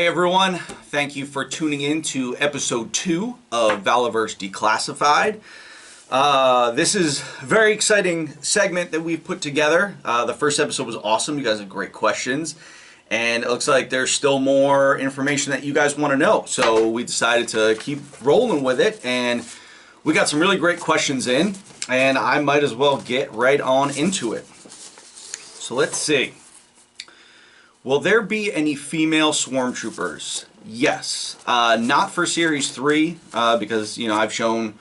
Hey everyone, thank you for tuning in to episode 2 of Valaverse Declassified. This is a very exciting segment that we've put together. The first episode was awesome. You guys had great questions. And it looks like there's still more information that you guys want to know. So we decided to keep rolling with it. And we got some really great questions in. And I might as well get right on into it. So let's see. Will there be any female swarm troopers? Yes. Not for Series 3, because, you know, I've shown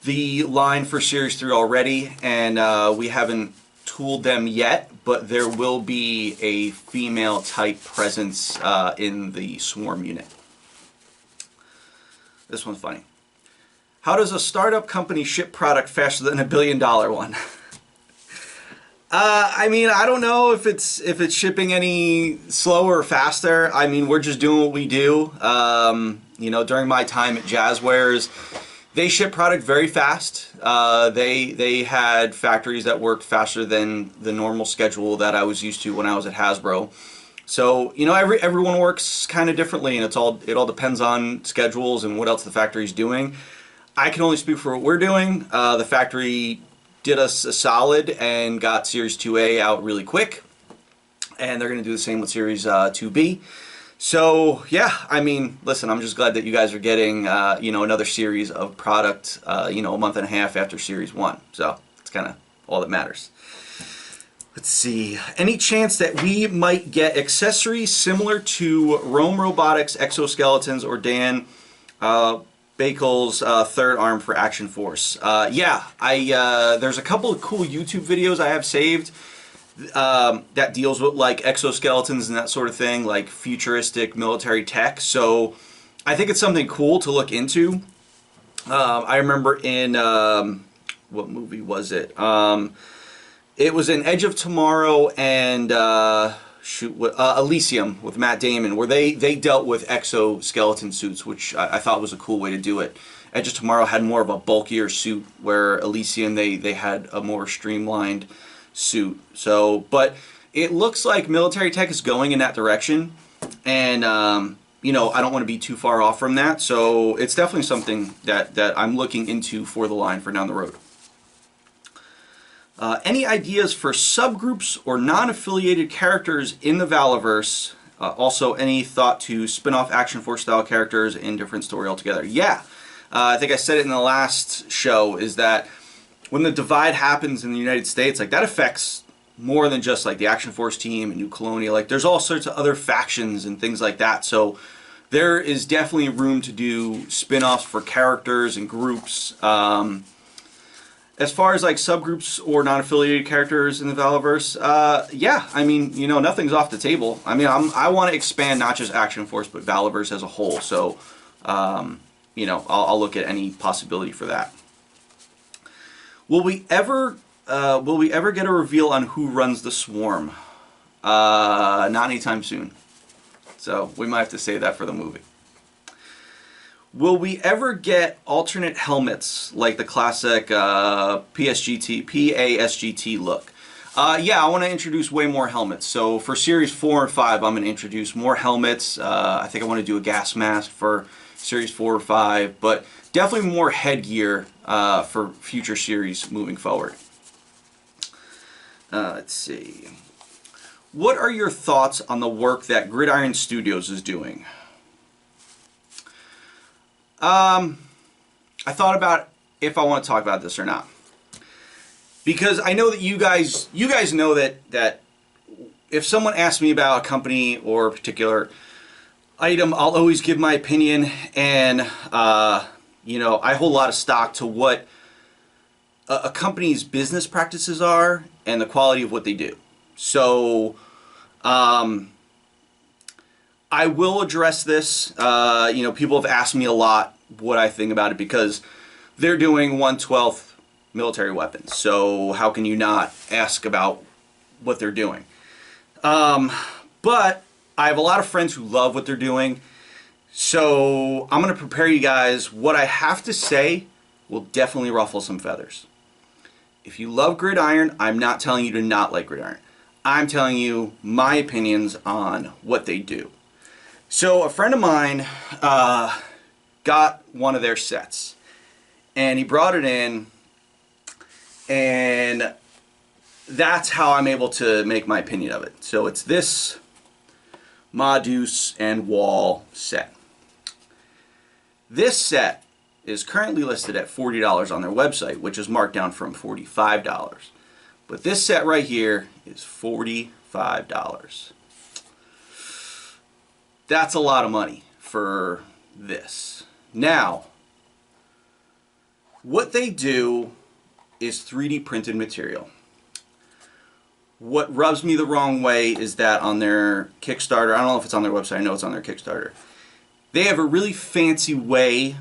the line for Series 3 already, and we haven't tooled them yet, but there will be a female type presence in the swarm unit. This one's funny. How does a startup company ship product faster than $1 billion one? I mean, I don't know if it's shipping any slower or faster. I mean, we're just doing what we do. You know, during my time at Jazzwares, they ship product very fast. They had factories that worked faster than the normal schedule that I was used to when I was at Hasbro. So, you know, everyone works kind of differently, and it all depends on schedules and what else the factory's doing. I can only speak for what we're doing. The factory did us a solid and got Series 2A out really quick, and they're going to do the same with Series 2B. So yeah, I mean, listen, I'm just glad that you guys are getting you know, another series of product you know, a month and a half after Series 1. So it's kind of all that matters. Let's see, any chance that we might get accessories similar to Rome Robotics exoskeletons or Dan Bakel's third arm for Action Force? Yeah, there's a couple of cool YouTube videos I have saved that deals with like exoskeletons and that sort of thing, like futuristic military tech. So I think it's something cool to look into. I remember in what movie was it? It was in Edge of Tomorrow and Elysium with Matt Damon, where they dealt with exoskeleton suits, which I thought was a cool way to do it. Edge of Tomorrow had more of a bulkier suit, where Elysium they had a more streamlined suit. So, but it looks like military tech is going in that direction, and you know, I don't want to be too far off from that. So it's definitely something that I'm looking into for the line for down the road. Any ideas for subgroups or non-affiliated characters in the Valaverse? Also, any thought to spin-off Action Force style characters in different story altogether? Yeah, I think I said it in the last show, is that when the divide happens in the United States, like, that affects more than just like the Action Force team and New Colonia. Like, there's all sorts of other factions and things like that. So there is definitely room to do spin-offs for characters and groups. As far as like subgroups or non-affiliated characters in the Valaverse, yeah, I mean, you know, nothing's off the table. I mean, I want to expand not just Action Force, but Valaverse as a whole. So, you know, I'll look at any possibility for that. Will we ever get a reveal on who runs the swarm? Not anytime soon. So we might have to save that for the movie. Will we ever get alternate helmets like the classic PASGT look? Yeah, I want to introduce way more helmets. So for Series 4 and 5, I'm going to introduce more helmets. I think I want to do a gas mask for Series 4 or 5, but definitely more headgear for future series moving forward. Let's see. What are your thoughts on the work that Gridiron Studios is doing? I thought about if I want to talk about this or not, because I know that you guys know that if someone asks me about a company or a particular item, I'll always give my opinion, and you know, I hold a lot of stock to what a company's business practices are and the quality of what they do. So I will address this. You know, people have asked me a lot what I think about it, because they're doing 1/12 military weapons. So how can you not ask about what they're doing? But I have a lot of friends who love what they're doing. So I'm going to prepare you guys. What I have to say will definitely ruffle some feathers. If you love Gridiron, I'm not telling you to not like Gridiron. I'm telling you my opinions on what they do. So a friend of mine got one of their sets, and he brought it in, and that's how I'm able to make my opinion of it. So it's this Modus and Wall set. This set is currently listed at $40 on their website, which is marked down from $45. But this set right here is $45. That's a lot of money for this. Now, what they do is 3D printed material. What rubs me the wrong way is that on their Kickstarter, I don't know if it's on their website, I know it's on their Kickstarter, they have a really fancy way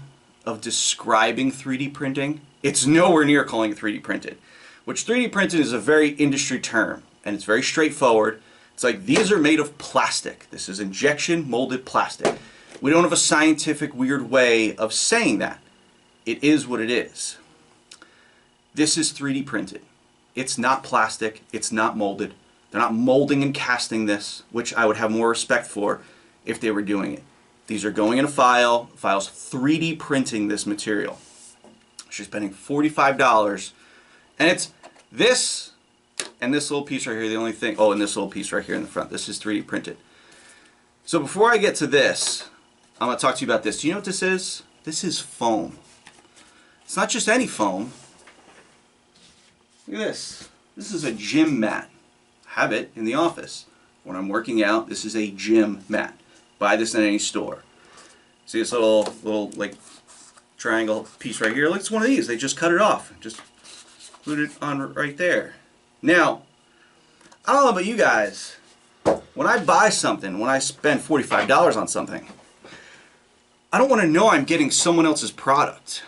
of describing 3D printing. It's nowhere near calling it 3D printed, which 3D printed is a very industry term, and it's very straightforward. It's like, these are made of plastic. This is injection molded plastic. We don't have a scientific weird way of saying that. It is what it is. This is 3D printed. It's not plastic. It's not molded. They're not molding and casting this, which I would have more respect for if they were doing it. These are going in a file. The file's 3D printing this material. She's spending $45, and it's this and this little piece right here. The only thing, oh, and this little piece right here in the front. This is 3D printed. So before I get to this, I'm going to talk to you about this. Do you know what this is? This is foam. It's not just any foam. Look at this. This is a gym mat. I have it in the office. When I'm working out, this is a gym mat. Buy this in any store. See this little like triangle piece right here? Look, it's one of these. They just cut it off. Just put it on right there. Now, I don't know about you guys. When I buy something, when I spend $45 on something, I don't want to know I'm getting someone else's product.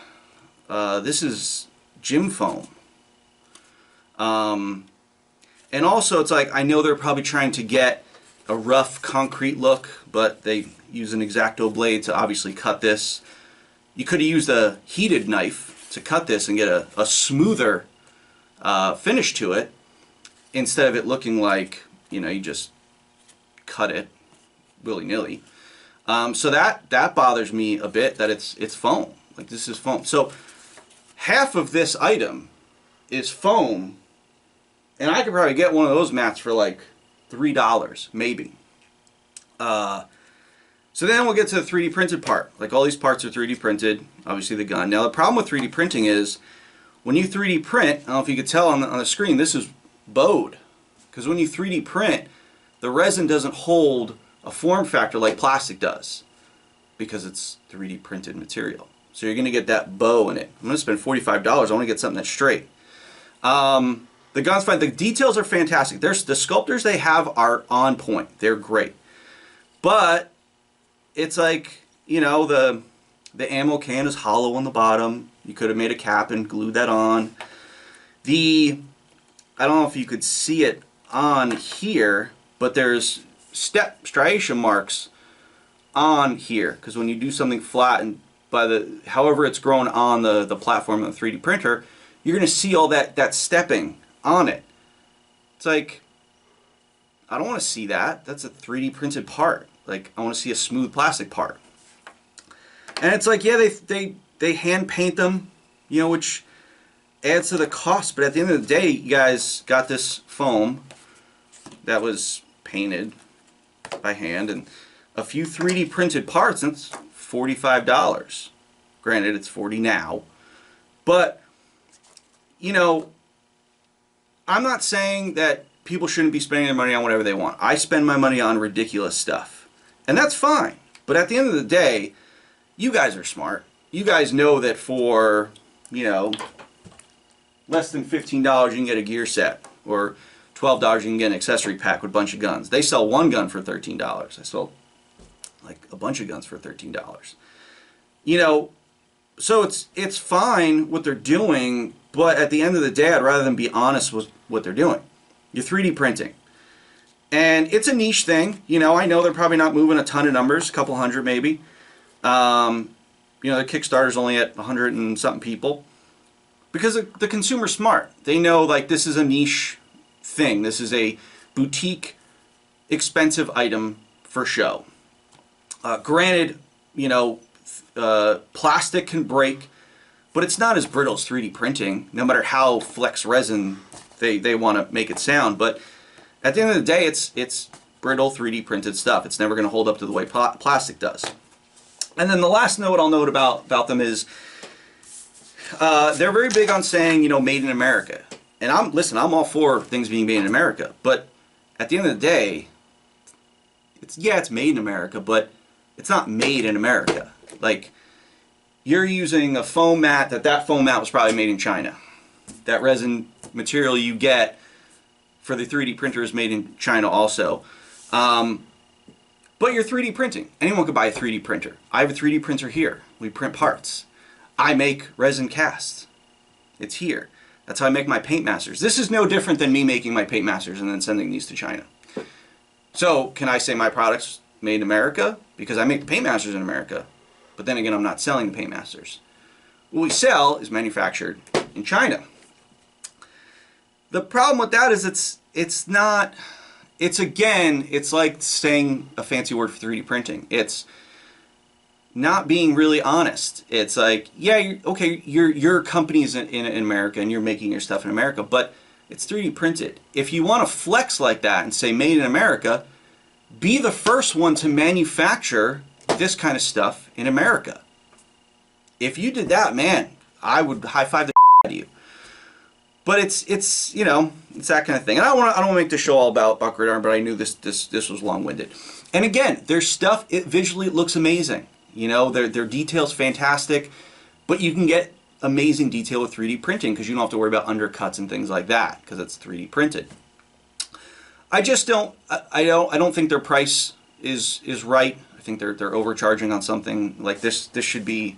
This is gym foam. And also, it's like, I know they're probably trying to get a rough concrete look, but they use an X-Acto blade to obviously cut this. You could have used a heated knife to cut this and get a smoother finish to it, instead of it looking like, you know, you just cut it willy-nilly. So that bothers me a bit, that it's foam. Like, this is foam. So half of this item is foam, and I could probably get one of those mats for like $3 maybe. So then we'll get to the 3D printed part. Like, all these parts are 3D printed, obviously the gun. Now the problem with 3D printing is, when you 3D print, I don't know if you could tell on the screen, this is bowed. Because when you 3D print, the resin doesn't hold a form factor like plastic does, because it's 3D printed material. So you're going to get that bow in it. I'm going to spend $45. I want to get something that's straight. The gun's fine. The details are fantastic. The sculptors they have are on point. They're great. But it's like, you know, the ammo can is hollow on the bottom. You could have made a cap and glued that on. I don't know if you could see it on here, but there's striation marks on here, because when you do something flat, and however it's grown on the platform of the 3D printer, you're going to see all that stepping on it. It's like, I don't want to see that. That's a 3D printed part. Like, I want to see a smooth plastic part. And it's like, yeah, they hand paint them, you know, which adds to the cost. But at the end of the day, you guys got this foam that was painted by hand, and a few 3D printed parts, that's $45. Granted, it's $40 now. But, you know, I'm not saying that people shouldn't be spending their money on whatever they want. I spend my money on ridiculous stuff, and that's fine. But at the end of the day, you guys are smart. You guys know that for, you know, less than $15 you can get a gear set, or $12 you can get an accessory pack with a bunch of guns. They sell one gun for $13. I sold like a bunch of guns for $13. You know, so it's fine what they're doing, but at the end of the day, I'd rather them be honest with what they're doing. You're 3D printing. And it's a niche thing. You know, I know they're probably not moving a ton of numbers, a couple hundred maybe. You know, the Kickstarter's only at 100 and something people. Because the consumer's smart. They know, like, this is a niche thing. This is a boutique, expensive item for show. Granted, you know, plastic can break, but it's not as brittle as 3D printing, no matter how flex resin they want to make it sound. But at the end of the day, it's brittle 3D printed stuff. It's never going to hold up to the way plastic does. And then the last note I'll note about them is they're very big on saying, you know, made in America. And I'm all for things being made in America, but at the end of the day, it's made in America, but it's not made in America. Like, you're using a foam mat, that foam mat was probably made in China. That resin material you get for the 3D printer is made in China also. But you're 3D printing. Anyone could buy a 3D printer. I have a 3D printer here. We print parts. I make resin casts. It's here. That's how I make my paint masters. This is no different than me making my paint masters and then sending these to China. So, can I say my product's made in America? Because I make the paint masters in America. But then again, I'm not selling the paint masters. What we sell is manufactured in China. The problem with that is it's like saying a fancy word for 3D printing. It's not being really honest. It's like, yeah, your company's in America and you're making your stuff in America, but it's 3D printed. If you want to flex like that and say made in America, be the first one to manufacture this kind of stuff in America. If you did that, man, I would high five the out of you. But it's you know, it's that kind of thing. And I don't want to make the show all about gridiron, but I knew this was long-winded. And again, their stuff, visually it looks amazing. You know, their detail's fantastic, but you can get amazing detail with 3D printing because you don't have to worry about undercuts and things like that because it's 3D printed. I just don't think their price is right. I think they're overcharging on something like this. This should be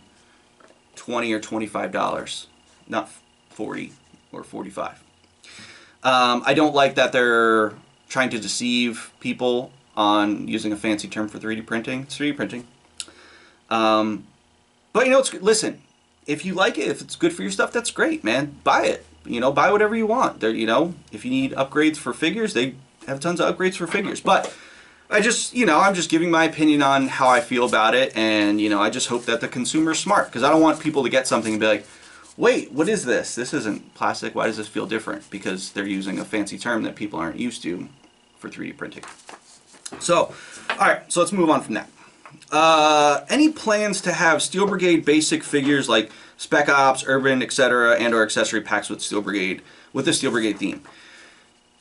$20 or $25, not $40 or $45. I don't like that they're trying to deceive people on using a fancy term for 3D printing. It's 3D printing. But you know, listen, if you like it, if it's good for your stuff, that's great, man. Buy it. You know, buy whatever you want. There, you know, if you need upgrades for figures, they have tons of upgrades for figures. But I'm just giving my opinion on how I feel about it, and you know, I just hope that the consumer's smart because I don't want people to get something and be like, wait, what is this? This isn't plastic. Why does this feel different? Because they're using a fancy term that people aren't used to for 3D printing. So, all right, so let's move on from that. Any plans to have Steel Brigade basic figures like Spec Ops, Urban, etc., and/or accessory packs with Steel Brigade with the Steel Brigade theme?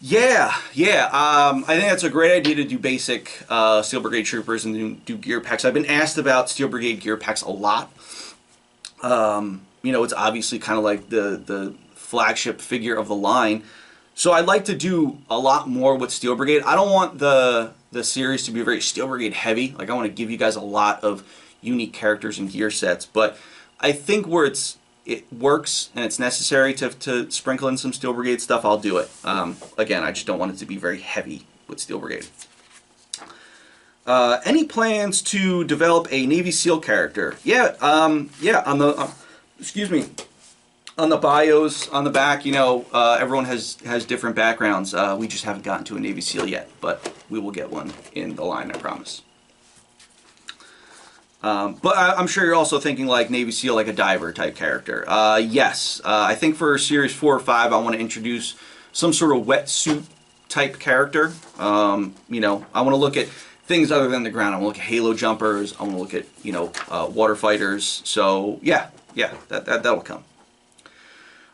Yeah. I think that's a great idea to do basic Steel Brigade troopers and do gear packs. I've been asked about Steel Brigade gear packs a lot. You know, it's obviously kind of like the flagship figure of the line. So I'd like to do a lot more with Steel Brigade. I don't want the series to be very Steel Brigade heavy. Like, I want to give you guys a lot of unique characters and gear sets. But I think where it works and it's necessary to sprinkle in some Steel Brigade stuff, I'll do it. Again, I just don't want it to be very heavy with Steel Brigade. Any plans to develop a Navy SEAL character? Yeah, on the excuse me, on the bios on the back, you know, everyone has different backgrounds. We just haven't gotten to a Navy SEAL yet, but we will get one in the line, I promise. But I'm sure you're also thinking like Navy SEAL, like a diver type character. Yes, I think for Series 4 or 5, I want to introduce some sort of wetsuit type character. You know, I want to look at things other than the ground. I want to look at halo jumpers. I want to look at, you know, water fighters. So yeah, that'll come.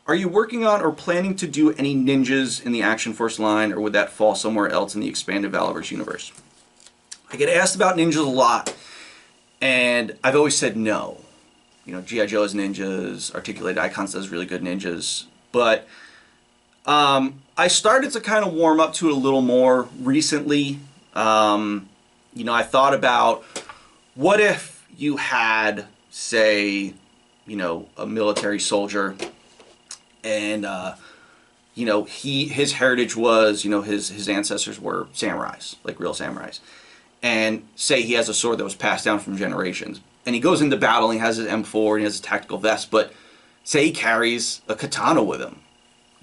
Are you working on or planning to do any ninjas in the Action Force line, or would that fall somewhere else in the expanded Valaverse universe? I get asked about ninjas a lot, and I've always said no. You know, G.I. Joe has ninjas, Articulated Icons does really good ninjas, but I started to kind of warm up to it a little more recently. You know, I thought about, what if you had, say, you know, a military soldier, and you know, his heritage was, you know, his ancestors were samurais, like real samurais, and say he has a sword that was passed down from generations, and he goes into battle and he has his M4 and he has a tactical vest, but say he carries a katana with him.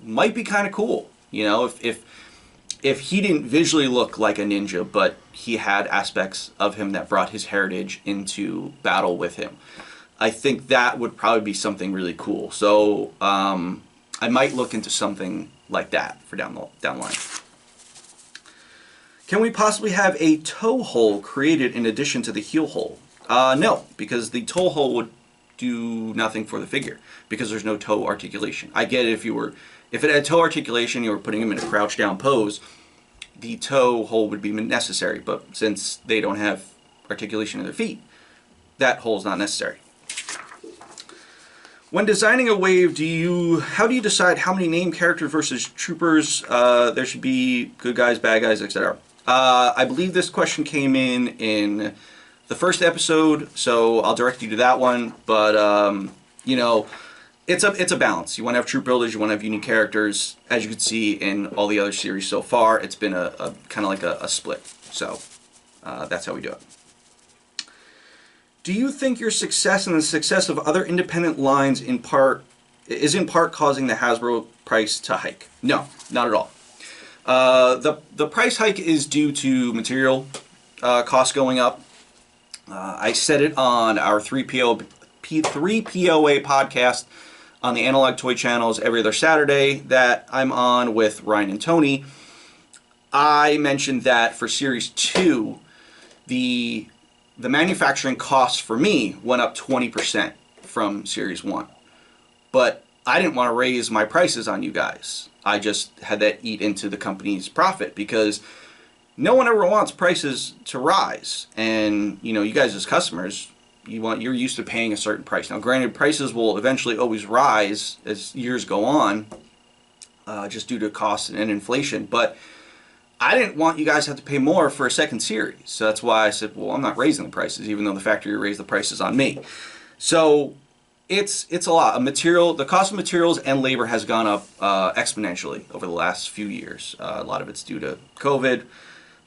Might be kind of cool, you know, if if he didn't visually look like a ninja, but he had aspects of him that brought his heritage into battle with him, I think that would probably be something really cool. So I might look into something like that for down the line. Can we possibly have a toe hole created in addition to the heel hole? No, because the toe hole would do nothing for the figure because there's no toe articulation. I get it if it had toe articulation, you were putting him in a crouch down pose, the toe hole would be necessary, but since they don't have articulation in their feet, that hole is not necessary. When designing a wave, how do you decide how many named characters versus troopers there should be, good guys, bad guys, etc.? I believe this question came in the first episode, so I'll direct you to that one. But you know, it's a balance. You want to have troop builders, you want to have unique characters. As you can see in all the other series so far, it's been a kind of like a split. So that's how we do it. Do you think your success and the success of other independent lines is in part causing the Hasbro price to hike? No, not at all. The price hike is due to material costs going up. I said it on our 3POA podcast on the Analog Toy Channels every other Saturday that I'm on with Ryan and Tony. I mentioned that for Series 2, the manufacturing costs for me went up 20% from Series 1. But I didn't want to raise my prices on you guys. I just had that eat into the company's profit because no one ever wants prices to rise. And, you know, you guys as customers, you're used to paying a certain price. Now, granted, prices will eventually always rise as years go on, just due to costs and inflation. But I didn't want you guys to have to pay more for a second series. So that's why I said, well, I'm not raising the prices, even though the factory raised the prices on me. So it's a lot. The cost of materials and labor has gone up exponentially over the last few years. A lot of it's due to COVID,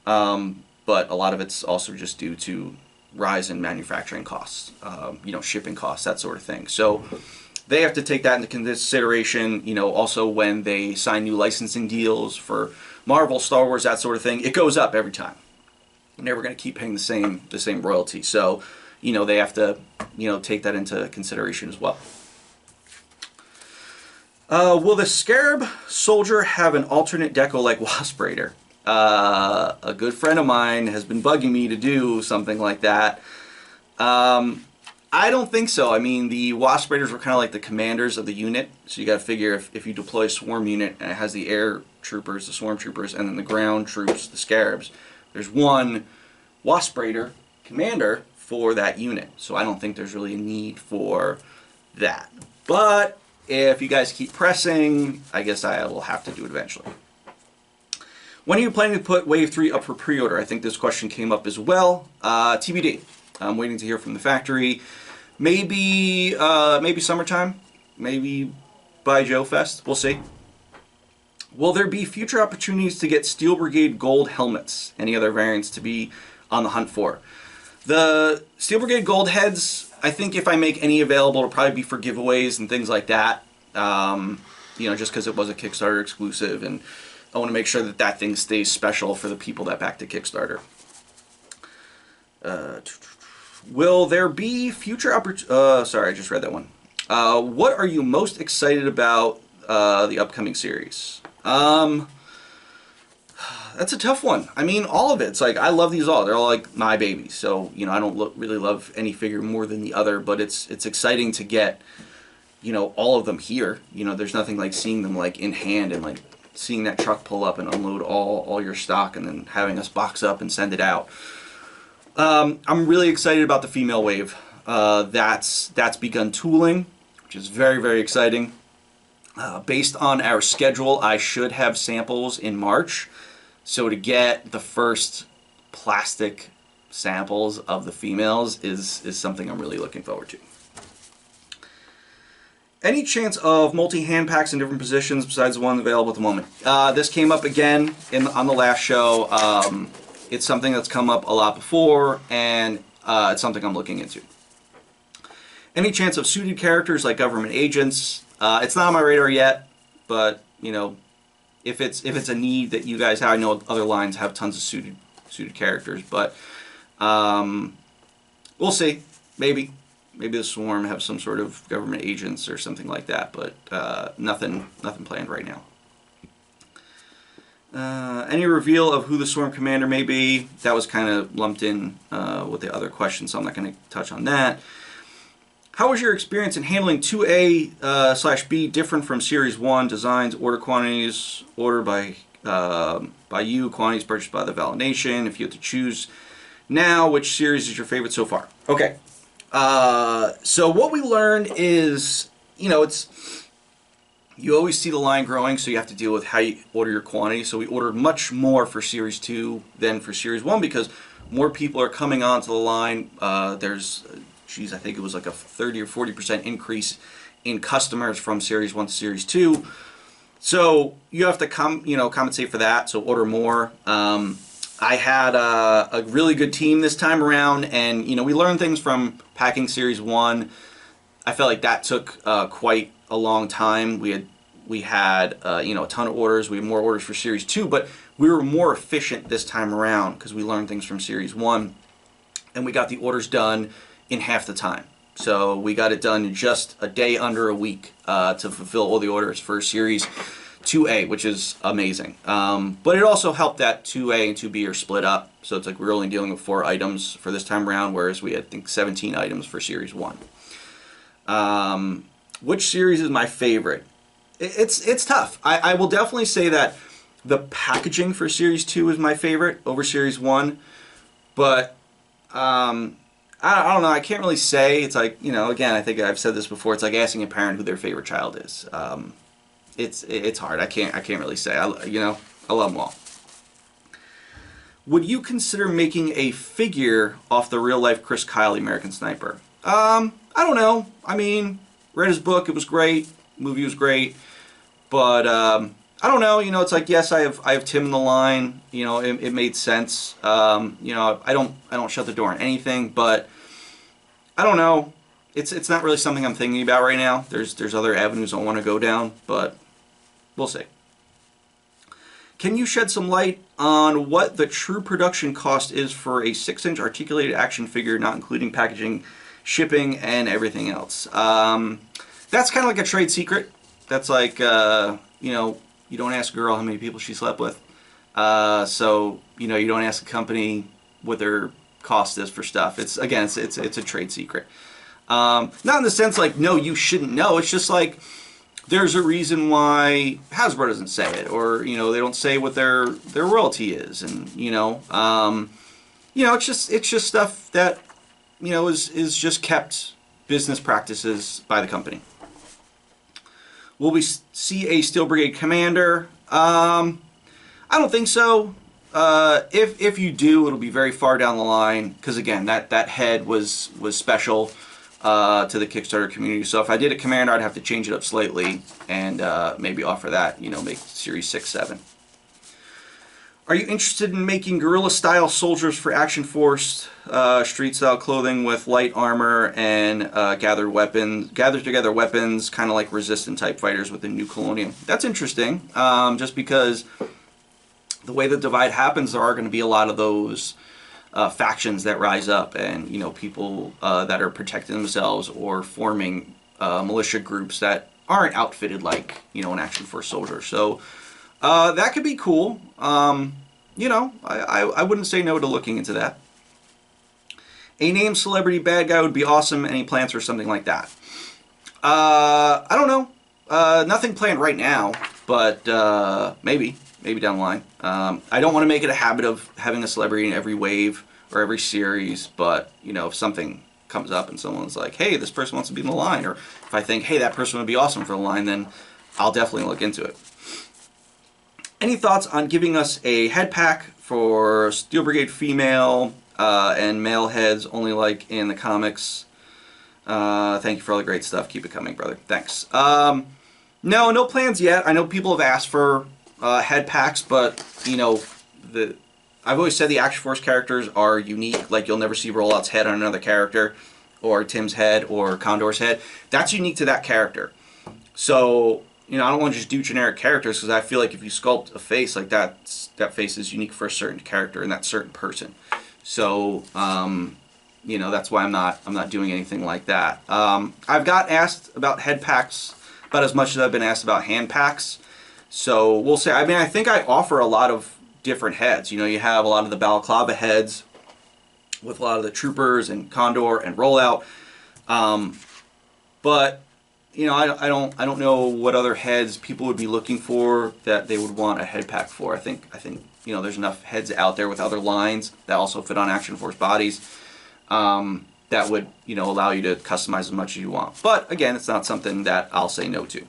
but a lot of it's also just due to rise in manufacturing costs, you know, shipping costs, that sort of thing. So they have to take that into consideration, you know, also when they sign new licensing deals for Marvel, Star Wars, that sort of thing. It goes up every time. They're never going to keep paying the same royalty. So, you know, they have to, you know, take that into consideration as well. Will the Scarab Soldier have an alternate deco like Wasp Raider? A good friend of mine has been bugging me to do something like that. I don't think so. I mean, the Wasp Raiders were kind of like the commanders of the unit. So you got to figure if you deploy a swarm unit and it has the air troopers, the swarm troopers, and then the ground troops, the Scarabs, there's one Wasp Raider commander for that unit. So I don't think there's really a need for that. But if you guys keep pressing, I guess I will have to do it eventually. When are you planning to put Wave 3 up for pre-order? I think this question came up as well. TBD. I'm waiting to hear from the factory. Maybe summertime. Maybe by Joe Fest. We'll see. Will there be future opportunities to get Steel Brigade Gold helmets? Any other variants to be on the hunt for? The Steel Brigade Gold heads, I think if I make any available, it'll probably be for giveaways and things like that. You know, just because it was a Kickstarter exclusive, and I want to make sure that that thing stays special for the people that backed the Kickstarter. Will there be future sorry, I just read that one. What are you most excited about the upcoming series? That's a tough one. I mean, all of it. It's like, I love these all. They're all like my babies. So, you know, I don't really love any figure more than the other, but it's exciting to get, you know, all of them here. You know, there's nothing like seeing them like in hand and like seeing that truck pull up and unload all your stock and then having us box up and send it out. I'm really excited about the female wave. That's begun tooling, which is very, very exciting. Based on our schedule, I should have samples in March. So to get the first plastic samples of the females is something I'm really looking forward to. Any chance of multi-hand packs in different positions besides the one available at the moment? This came up again on the last show. It's something that's come up a lot before, and it's something I'm looking into. Any chance of suited characters like government agents? It's not on my radar yet, but, you know, if it's a need that you guys have. I know other lines have tons of suited characters, but we'll see. Maybe the Swarm have some sort of government agents or something like that, but nothing planned right now. Any reveal of who the Swarm commander may be? That was kind of lumped in with the other questions, so I'm not going to touch on that. How was your experience in handling 2A/B different from Series 1 designs, order quantities, order by you, quantities purchased by the Vala Nation? If you had to choose now, which series is your favorite so far? Okay. So what we learned is, you always see the line growing, so you have to deal with how you order your quantity. So we ordered much more for Series 2 than for Series 1 because more people are coming onto the line. There's, I think it was like a 30 or 40% increase in customers from Series 1 to Series 2. So you have to compensate for that, so order more. I had a really good team this time around, and we learned things from packing Series 1. I felt like that took quite a long time. We had a ton of orders. We had more orders for Series 2, but we were more efficient this time around because we learned things from Series 1, and we got the orders done in half the time. So we got it done in just a day under a week to fulfill all the orders for Series 2A, which is amazing. But it also helped that 2A and 2B are split up, so it's like we're only dealing with 4 items for this time around, whereas we had, I think, 17 items for Series 1. Which series is my favorite? It's tough. I will definitely say that the packaging for Series 2 is my favorite over Series 1, but I don't know. I can't really say. It's like, again, I think I've said this before. It's like asking a parent who their favorite child is. It's hard. I can't really say. I love them all. Would you consider making a figure off the real life Chris Kyle, American Sniper? I don't know. I mean, read his book. It was great. Movie was great. But I don't know. It's like, yes, I have Tim in the line. It made sense. I don't shut the door on anything. But I don't know. It's not really something I'm thinking about right now. There's other avenues I want to go down, but we'll see. Can you shed some light on what the true production cost is for a 6-inch articulated action figure, not including packaging, shipping, and everything else? That's kind of like a trade secret. That's like, you don't ask a girl how many people she slept with. So, you don't ask a company what their cost is for stuff. It's a trade secret. Not in the sense like, no, you shouldn't know. It's just like, there's a reason why Hasbro doesn't say it, or they don't say what their royalty is, and it's just stuff that is just kept business practices by the company. Will we see a Steel Brigade commander? I don't think so. If you do, it'll be very far down the line, because again, that head was special to the Kickstarter community. So if I did a commander, I'd have to change it up slightly and maybe offer that, make Series 6, 7. Are you interested in making guerrilla-style soldiers for Action Force, street-style clothing with light armor and gathered together weapons, kind of like resistant-type fighters with the New Colonium? That's interesting, just because the way the divide happens, there are going to be a lot of those factions that rise up, and people that are protecting themselves or forming militia groups that aren't outfitted like an Action Force soldier. So that could be cool. I wouldn't say no to looking into that. A named celebrity bad guy would be awesome. Any plans for something like that? I don't know. Nothing planned right now, but maybe down the line. I don't want to make it a habit of having a celebrity in every wave or every series, but if something comes up and someone's like, hey, this person wants to be in the line, or if I think, hey, that person would be awesome for the line, then I'll definitely look into it. Any thoughts on giving us a head pack for Steel Brigade female and male heads, only like in the comics? Thank you for all the great stuff. Keep it coming, brother. Thanks. No plans yet. I know people have asked for head packs, but I've always said the Action Force characters are unique. Like, you'll never see Rollout's head on another character, or Tim's head, or Condor's head. That's unique to that character. So you know, I don't want to just do generic characters, because I feel like if you sculpt a face like that, that face is unique for a certain character and that certain person. So, you know, that's why I'm not doing anything like that. I've got asked about head packs about as much as I've been asked about hand packs. So we'll say, I mean, I think I offer a lot of different heads. You know, you have a lot of the balaclava heads with a lot of the troopers and condor and rollout. But you know, I don't know what other heads people would be looking for that they would want a head pack for. I think you know, there's enough heads out there with other lines that also fit on Action Force bodies that would, you know, allow you to customize as much as you want. But again, it's not something that I'll say no to.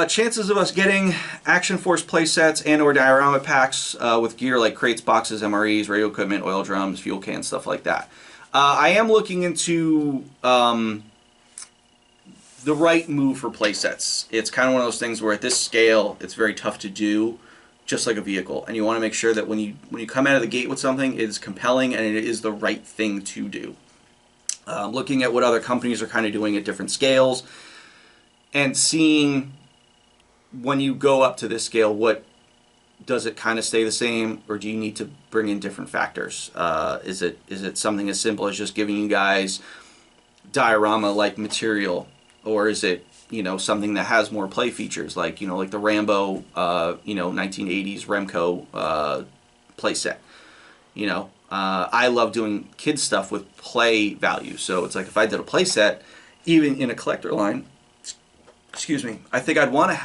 Chances of us getting Action Force playsets and or diorama packs with gear like crates, boxes, MREs, radio equipment, oil drums, fuel cans, stuff like that. I am looking into the right move for playsets. It's kind of one of those things where at this scale, it's very tough to do, just like a vehicle. And you want to make sure that when you come out of the gate with something, it's compelling and it is the right thing to do. Looking at what other companies are kind of doing at different scales and seeing when you go up to this scale, what does it kind of stay the same, or do you need to bring in different factors? Is it something as simple as just giving you guys diorama-like material, or is it, you know, something that has more play features, like, you know, like the Rambo, you know, 1980s Remco playset. You know, I love doing kids stuff with play value, so it's like if I did a playset, even in a collector line, excuse me, I think I'd want to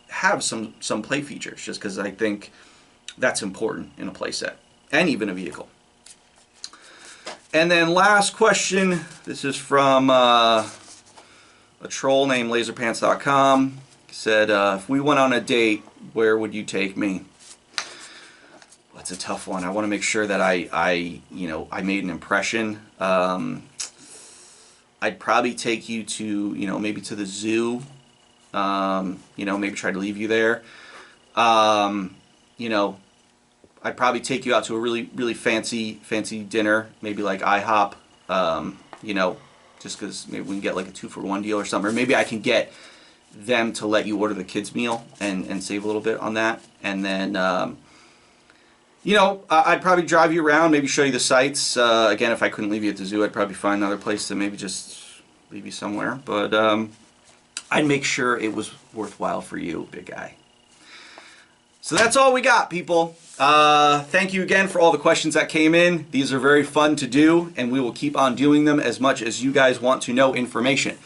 have some play features, just because I think that's important in a playset and even a vehicle. And then last question, this is from a troll named laserpants.com. He said, if we went on a date, where would you take me? That's a tough one. I want to make sure that I made an impression. I'd probably take you to, you know, maybe to the zoo. You know, maybe try to leave you there. You know, I'd probably take you out to a really fancy dinner, maybe like IHOP. You know, just because maybe we can get like a 2-for-1 deal or something, or maybe I can get them to let you order the kids meal and save a little bit on that. And then you know, I'd probably drive you around, maybe show you the sights. Again, if I couldn't leave you at the zoo, I'd probably find another place to maybe just leave you somewhere. But I'd make sure it was worthwhile for you, big guy. So that's all we got, people. Thank you again for all the questions that came in. These are very fun to do, and we will keep on doing them as much as you guys want to know information.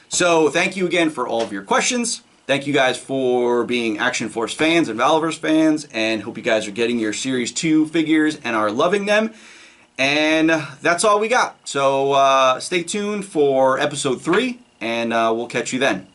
So thank you again for all of your questions. Thank you guys for being Action Force fans and Valaverse fans, and hope you guys are getting your Series 2 figures and are loving them. And that's all we got. So stay tuned for episode 3, and we'll catch you then.